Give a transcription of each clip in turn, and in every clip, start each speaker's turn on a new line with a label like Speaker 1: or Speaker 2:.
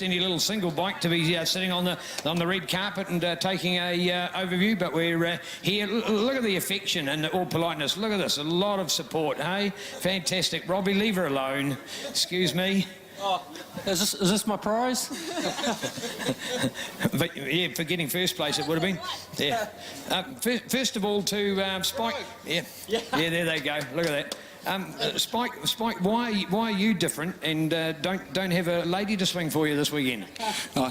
Speaker 1: Any little single bike to be sitting on the red carpet and taking a overview, but we're here. Look at the affection and all politeness. Look at this, a lot of support. Hey, fantastic. Robbie, leave her alone. Excuse me.
Speaker 2: Oh, is this my prize?
Speaker 1: But, yeah, for getting first place, it would have been. Yeah. First of all, to Spike. Yeah. There they go. Look at that. Spike, why are you different and don't have a lady to swing for you this weekend?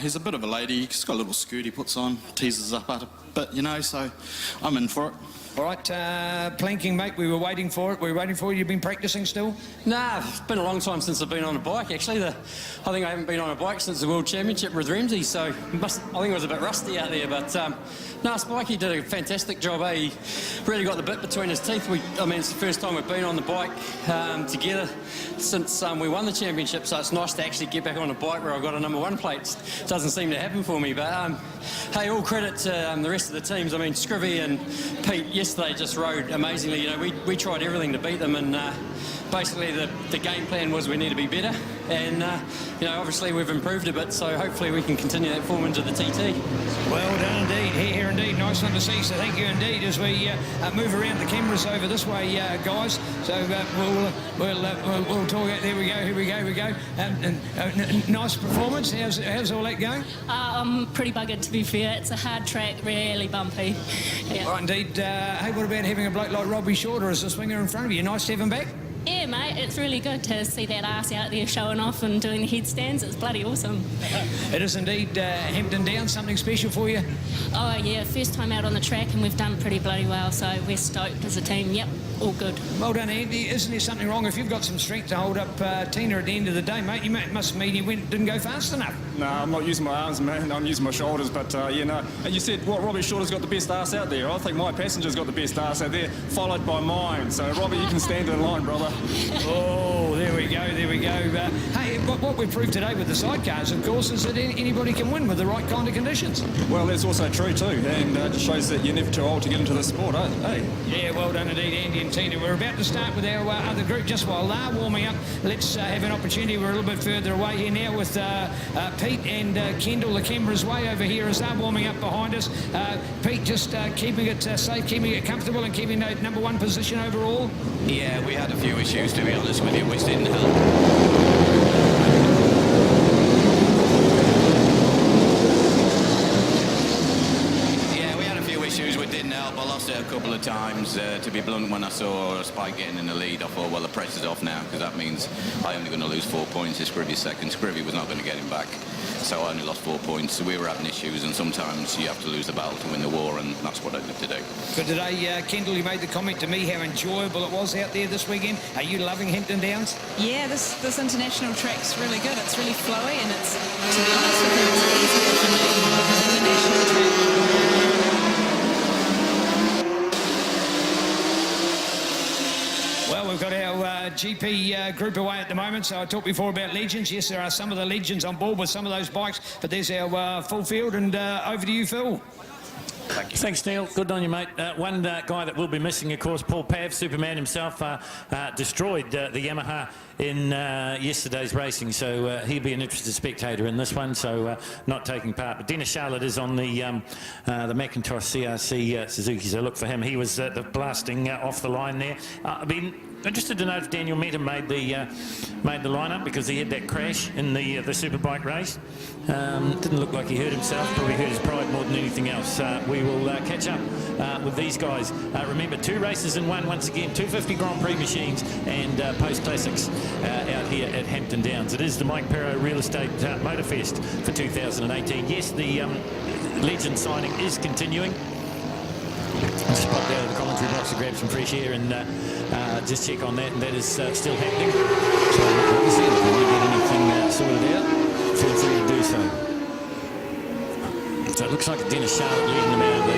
Speaker 3: He's a bit of a lady. He's got a little skirt he puts on, teases up a bit, you know, so I'm in for it.
Speaker 1: All right, planking, mate, we were waiting for it. You've been practising still?
Speaker 2: Nah, it's been a long time since I've been on a bike, actually. I think I haven't been on a bike since the World Championship with Ramsey, so I think I was a bit rusty out there, but no, Spikey did a fantastic job, eh? He really got the bit between his teeth. It's the first time we've been on the bike together since we won the championship, so it's nice to actually get back on a bike where I've got a #1 plate. It doesn't seem to happen for me, but hey, all credit to the rest of the teams. I mean, Scrivy and Pete yesterday just rode amazingly. You know, we tried everything to beat them, and basically the game plan was we need to be better, and you know, obviously we've improved a bit, so hopefully we can continue that form into the TT.
Speaker 1: Well done indeed, here indeed, nice one to see, so thank you indeed as we move around the cameras over this way, guys, so we'll talk out, there we go, nice performance. How's all that going?
Speaker 4: I'm pretty buggered, to be fair. It's a hard track, really bumpy. Yeah.
Speaker 1: Right indeed. Hey, what about having a bloke like Robbie Shorter as the swinger in front of you? Nice to have him back?
Speaker 4: Yeah, mate, it's really good to see that arse out there showing off and doing the headstands. It's bloody awesome.
Speaker 1: It is indeed. Hampton Downs, something special for you?
Speaker 4: Oh, yeah, first time out on the track, and we've done pretty bloody well, so we're stoked as a team. Yep, all good.
Speaker 1: Well done, Andy. Isn't there something wrong? If you've got some strength to hold up Tina at the end of the day, mate, you must mean you didn't go fast enough.
Speaker 5: No, I'm not using my arms, man. I'm using my shoulders, but, you know. And you said, what, Robbie Shorter's got the best arse out there. I think my passenger's got the best arse out there, followed by mine. So, Robbie, you can stand in line, brother.
Speaker 1: Oh, there we go. Hey, what we've proved today with the sidecars, of course, is that anybody can win with the right kind of conditions.
Speaker 5: Well, that's also true too, and it just shows that you're never too old to get into the sport, eh? Hey.
Speaker 1: Yeah, well done indeed, Andy and Tina. We're about to start with our other group. Just while they're warming up, let's have an opportunity. We're a little bit further away here now with Pete and Kendall. The camera's way over here as they're warming up behind us. Pete just keeping it safe, keeping it comfortable and keeping that #1 position overall.
Speaker 6: Yeah, we had a few issues, to be honest with you, which didn't help. I lost it a couple of times, to be blunt. When I saw Spike getting in the lead, I thought, well, the pressure's off now, because that means I'm only going to lose 4 points. It's Scrivy's second. Scrivy was not going to get him back, so I only lost 4 points. So we were having issues, and sometimes you have to lose the battle to win the war, and that's what I did today.
Speaker 1: But today, Kendall, you made the comment to me how enjoyable it was out there this weekend. Are you loving Hampton Downs?
Speaker 7: Yeah, this international track's really good. It's really flowy, and it's, to be honest with you, it's easier for me than the national track.
Speaker 1: Well, we've got our GP group away at the moment, so I talked before about legends. Yes, there are some of the legends on board with some of those bikes, but there's our full field, and over to you, Phil.
Speaker 8: Thanks, Neil. Good on you, mate. One guy that will be missing, of course, Paul Pav, Superman himself, destroyed the Yamaha in yesterday's racing, so he'll be an interested spectator in this one, so not taking part. But Dennis Charlotte is on the Macintosh CRC Suzuki, so look for him. He was the blasting off the line there. I've been interested to know if Daniel Mehta made the lineup, because he had that crash in the Superbike race. Didn't look like he hurt himself, probably hurt his pride more than anything else. We will catch up with these guys. Remember, 2 races in one, once again, 250 Grand Prix machines and Post Classics out here at Hampton Downs. It is the Mike Perro Real Estate Motorfest for 2018. Yes, the legend signing is continuing. Just popped out of the commentary box to grab some fresh air and just check on that, and that is still happening. So obviously, if you want to get anything sorted out, feel free to do so. So it looks like Dennis Charlotte leading them out of the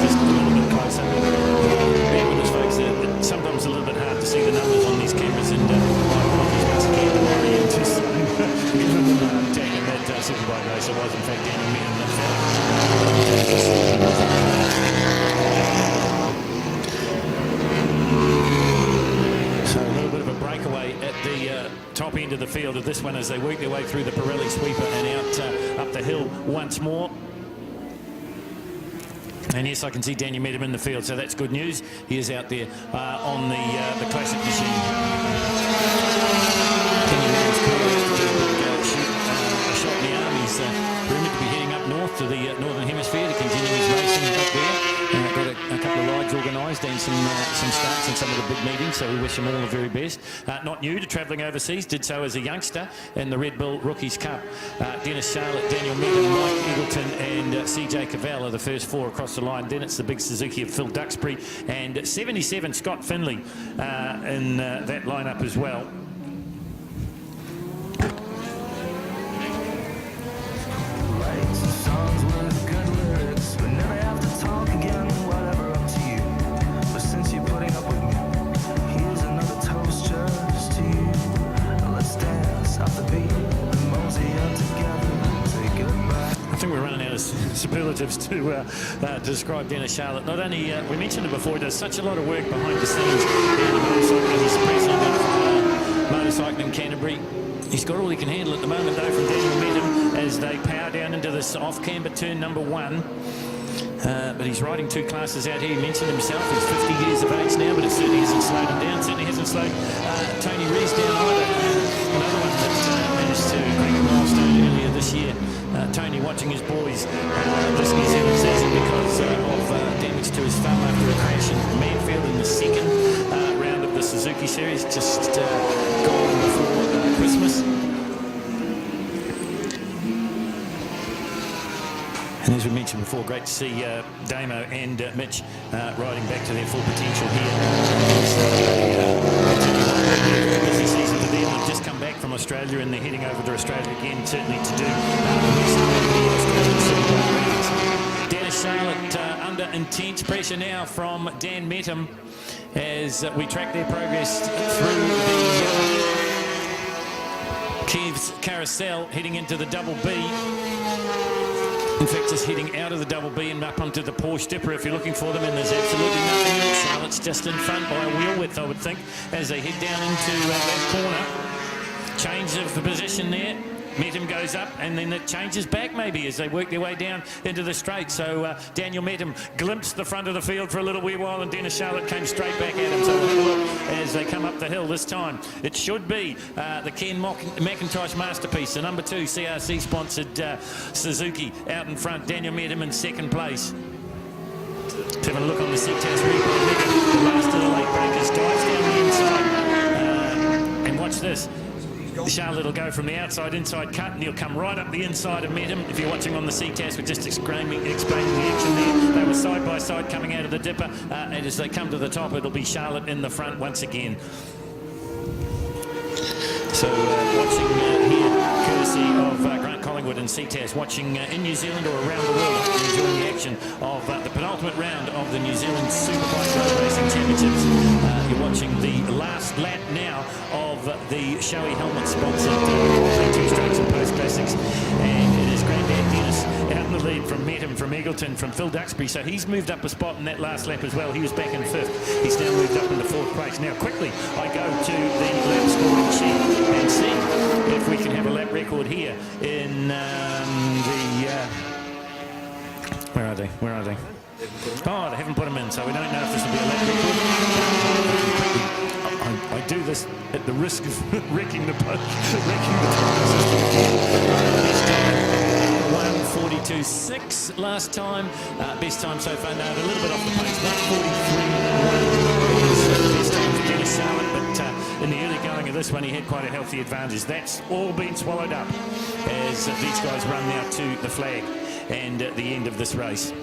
Speaker 8: just a little bit closer. Bear with us, folks. It's sometimes a little bit hard to see the numbers on these cameras, and once again, the worrying to taking that Superbike race. It was, in fact, Danny Meehan that So a little bit of a breakaway at the top end of the field. field of this one as they work their way through the Pirelli sweeper and out up the hill once more. And yes, I can see Daniel Medham in the field, so that's good news. He is out there on the classic machine. Daniel Medham's a shot in the arm. He's rumoured to be heading up north to the Northern Hemisphere to continue his racing up there. Got a couple of rides organised and some starts in some of the big meetings, so we wish him all the very best. Not new to travelling overseas, did so as a youngster in the Red Bull Rookies Cup. Dennis Charlotte, Daniel Medham, Mike Eagleton and CJ Cavell are the first 4 across the line. Then it's the big Suzuki of Phil Duxbury and 77 Scott Finley in that lineup as well. I think we're running out of superlatives to describe Dennis Charlotte. Not only, we mentioned it before, he does such a lot of work behind the scenes in the motorcycling. He's president of Motorcycling Canterbury. He's got all he can handle at the moment, though, from Daniel Medham as they power down into this off-camber turn number 1. But he's riding 2 classes out here. He mentioned himself, he's 50 years of age now, but it certainly hasn't slowed him down. Certainly hasn't slowed Tony Rees down either. Another one that managed to break a milestone earlier this year. Tony watching his boys this New Zealand season because of damage to his thumb after a crash in Manfield in the second round of the Suzuki Series, just gone before Christmas. And as we mentioned before, great to see Damo and Mitch riding back to their full potential here. Busy season for them. They've just come back from Australia and they're heading over to Australia again, certainly to do the Australian Super rounds. Dennis Charlotte under intense pressure now from Dan Medham as we track their progress through the Kev's Carousel, heading into the Double B. In fact, just heading out of the Double B and up onto the Porsche Dipper if you're looking for them, and there's absolutely nothing else. Charlotte's just in front by a wheel width, I would think, as they head down into that corner. Change of the position there. Medham goes up and then it changes back maybe as they work their way down into the straight. So Daniel Medham glimpsed the front of the field for a little wee while and Dennis Charlotte came straight back at him. So we'll have a look as they come up the hill this time. It should be the Ken McIntosh Masterpiece, the number 2 CRC sponsored Suzuki out in front. Daniel Medham in second place. Let's have a look on the Ctas replay. The last of the late breakers dives down the inside. And watch this. Charlotte will go from the outside inside cut and he'll come right up the inside of Medham. If you're watching on the Ctas, we're just explaining the action there. They were side by side coming out of the Dipper, and as they come to the top, it'll be Charlotte in the front once again. So watching here, courtesy of Grant Collingwood and Ctas, watching in New Zealand or around the world, enjoying the action of the penultimate round of the New Zealand Superbike Road Racing Championships. You're watching the last lap now of the Shoei helmet sponsored 2 Strokes and Post Classics, and it is Grandad Dennis out in the lead from Medham, from Eagleton, from Phil Duxbury. So he's moved up a spot in that last lap as well. He was back in 5th. He's now moved up into 4th place. Now quickly I go to the lap scoring sheet and see if we can have a lap record here in where are they? Where are they? Oh, they haven't put them in, so we don't know if this will be a lap record. I do this at the risk of wrecking the post. 1:42.6 last time. Best time so far now, a little bit off the pace. 1:43.1 is the best time for Dennis Charlotte, but in the early going of this one, he had quite a healthy advantage. That's all been swallowed up as these guys run now to the flag and the end of this race.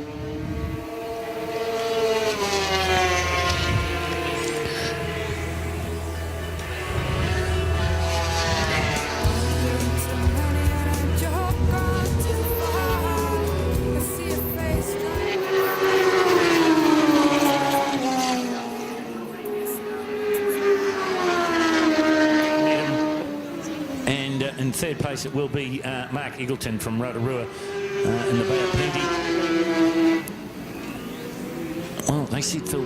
Speaker 8: In 3rd place it will be Mark Eagleton from Rotorua in the Bay of Plenty. Oh, they see Phil